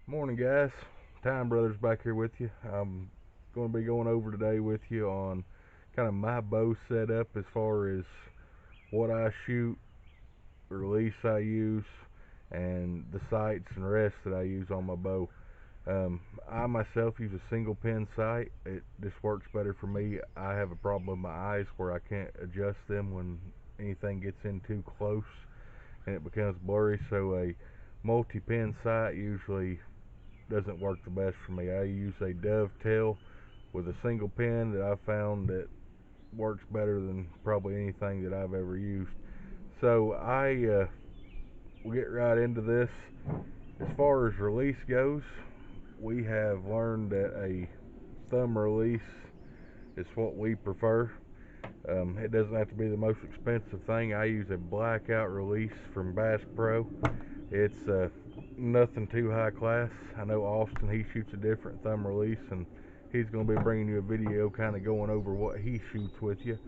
Morning, guys. Time Brothers back here with you. I'm going to be going over today with you on kind of my bow setup as far as what I shoot, release I use, and the sights and rest that I use on my bow. I myself use a single pin sight. It just works better for me. I have a problem with my eyes where I can't adjust them when anything gets in too close and it becomes blurry. So a multi-pin sight usually doesn't work the best for me. I use a dovetail with a single pin that I found that works better than probably anything that I've ever used. So I will get right into this. As far as release goes, we have learned that a thumb release is what we prefer. It doesn't have to be the most expensive thing. I use a blackout release from Bass Pro. It's nothing too high class. I know Austin, he shoots a different thumb release, and he's going to be bringing you a video kind of going over what he shoots with you.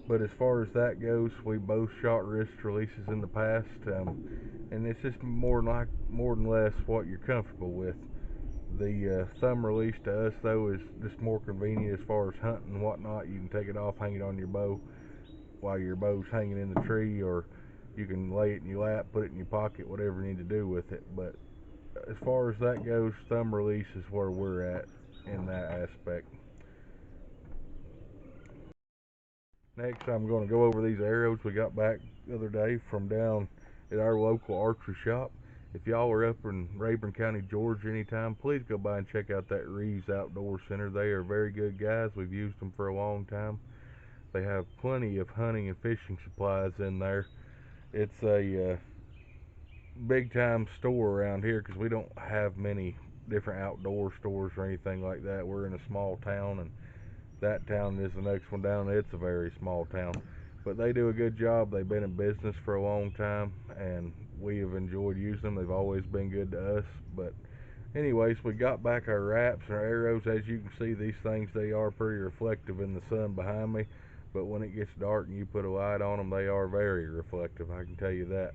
But as far as that goes, we both shot wrist releases in the past, and it's just more than less what you're comfortable with. The thumb release to us though is just more convenient as far as hunting and whatnot. You can take it off, hang it on your bow while your bow's hanging in the tree, or you can lay it in your lap, put it in your pocket, whatever you need to do with it. But as far as that goes, thumb release is where we're at in that aspect. Next, I'm going to go over these arrows we got back the other day from down at our local archery shop. If y'all are up in Rayburn County, Georgia anytime, please go by and check out that Reeves Outdoor Center. They are very good guys. We've used them for a long time. They have plenty of hunting and fishing supplies in there. It's a big time store around here because we don't have many different outdoor stores or anything like that. We're in a small town, and that town is the next one down. It's a very small town, but they do a good job. They've been in business for a long time, and we have enjoyed using them. They've always been good to us. But anyways, we got back our wraps and our arrows. As you can see, these things, they are pretty reflective in the sun behind me, but when it gets dark and you put a light on them, they are very reflective, I can tell you that.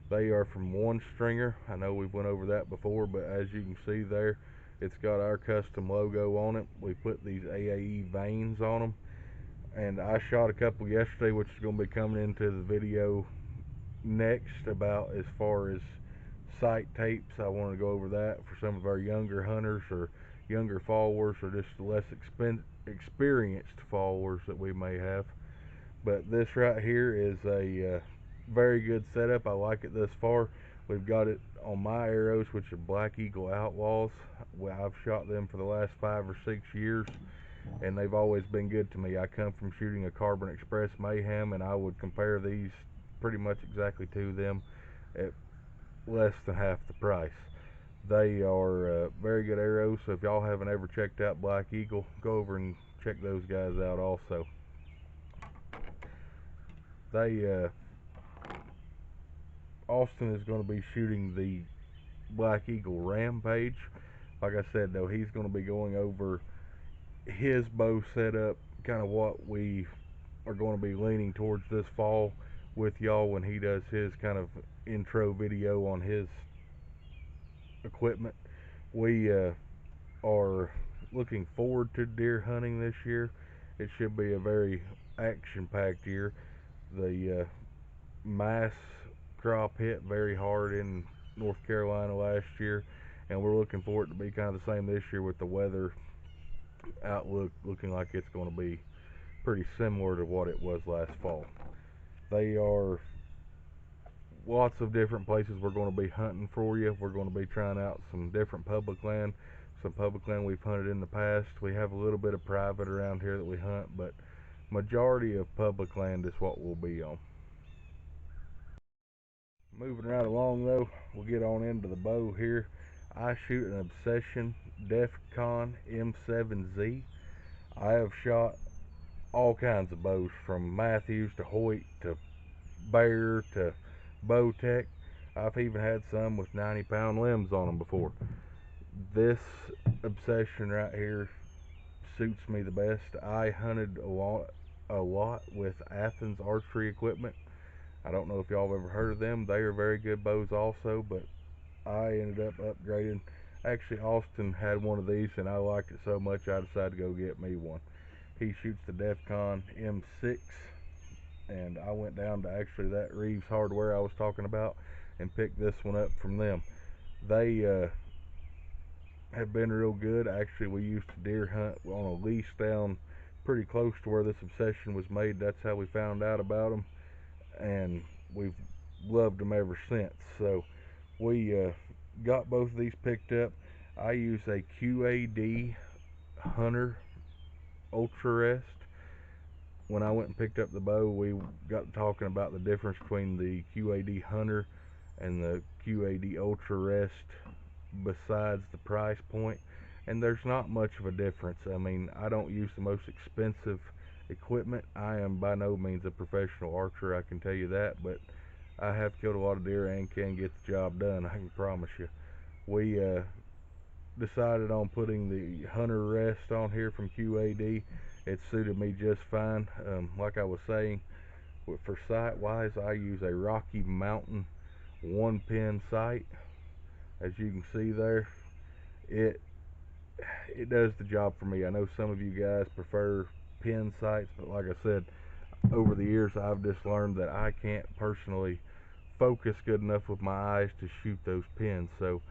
They are from One Stringer. I know we've went over that before, but as you can see there, it's got our custom logo on it. We put these AAE vanes on them, and I shot a couple yesterday, which is going to be coming into the video next, about as far as sight tapes. I want to go over that for some of our younger hunters or younger followers, or just less experienced followers that we may have. But this right here is a very good setup. I like it thus far. We've got it on my arrows, which are Black Eagle Outlaws. Well, I've shot them for the last 5 or 6 years, and they've always been good to me. I come from shooting a Carbon Express Mayhem, and I would compare these pretty much exactly to them at less than half the price. They are very good arrows, so if y'all haven't ever checked out Black Eagle, go over and check those guys out also. They Austin is going to be shooting the Black Eagle Rampage. Like I said, though, he's going to be going over his bow setup, kind of what we are going to be leaning towards this fall with y'all when he does his kind of intro video on his equipment. We are looking forward to deer hunting this year. It should be a very action-packed year. The mass crop hit very hard in North Carolina last year, and we're looking for it to be kind of the same this year, with the weather outlook looking like it's going to be pretty similar to what it was last fall. They are lots of different places we're going to be hunting for you. We're going to be trying out some different public land, some public land we've hunted in the past. We have a little bit of private around here that we hunt, but majority of public land is what we'll be on. Moving right along though, we'll get on into the bow here. I shoot an Obsession Defcon M7Z. I have shot all kinds of bows, from Mathews to Hoyt to Bear to Bowtech. I've even had some with 90-pound limbs on them before. This Obsession right here suits me the best. I hunted a lot with Athens archery equipment. I don't know if y'all have ever heard of them. They are very good bows also, but I ended up upgrading. Actually, Austin had one of these and I liked it so much I decided to go get me one. He shoots the Defcon M6, and I went down to actually that Reeves Hardware I was talking about and picked this one up from them. They have been real good. Actually, we used to deer hunt on a lease down pretty close to where this obsession was made. That's how we found out about them, and we've loved them ever since. So we got both of these picked up. I use a QAD Hunter Ultra Rest. When I went and picked up the bow, we got talking about the difference between the QAD Hunter and the QAD Ultra Rest besides the price point, and there's not much of a difference. I mean, I don't use the most expensive equipment. I am by no means a professional archer, I can tell you that, but I have killed a lot of deer and can get the job done, I can promise you. We decided on putting the Hunter Rest on here from QAD. It suited me just fine. Like I was saying, for sight wise, I use a Rocky Mountain 1-pin sight. As you can see there, it does the job for me. I know some of you guys prefer pin sights, but like I said, over the years I've just learned that I can't personally focus good enough with my eyes to shoot those pins. So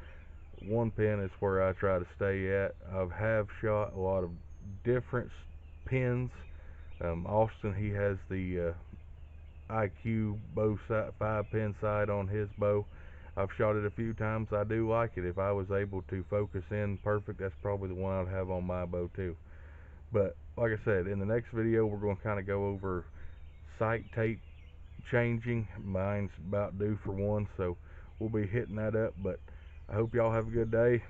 1-pin is where I try to stay at. I have shot a lot of different pins. Austin, he has the IQ bow sight, 5-pin sight on his bow. I've shot it a few times. I do like it. If I was able to focus in perfect, that's probably the one I'd have on my bow too. But like I said, in the next video we're going to kind of go over sight tape changing. Mine's about due for one, so we'll be hitting that up. But I hope y'all have a good day.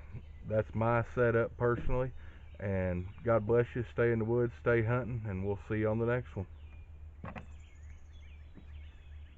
That's my setup personally, and God bless you. Stay in the woods, stay hunting, and we'll see you on the next one.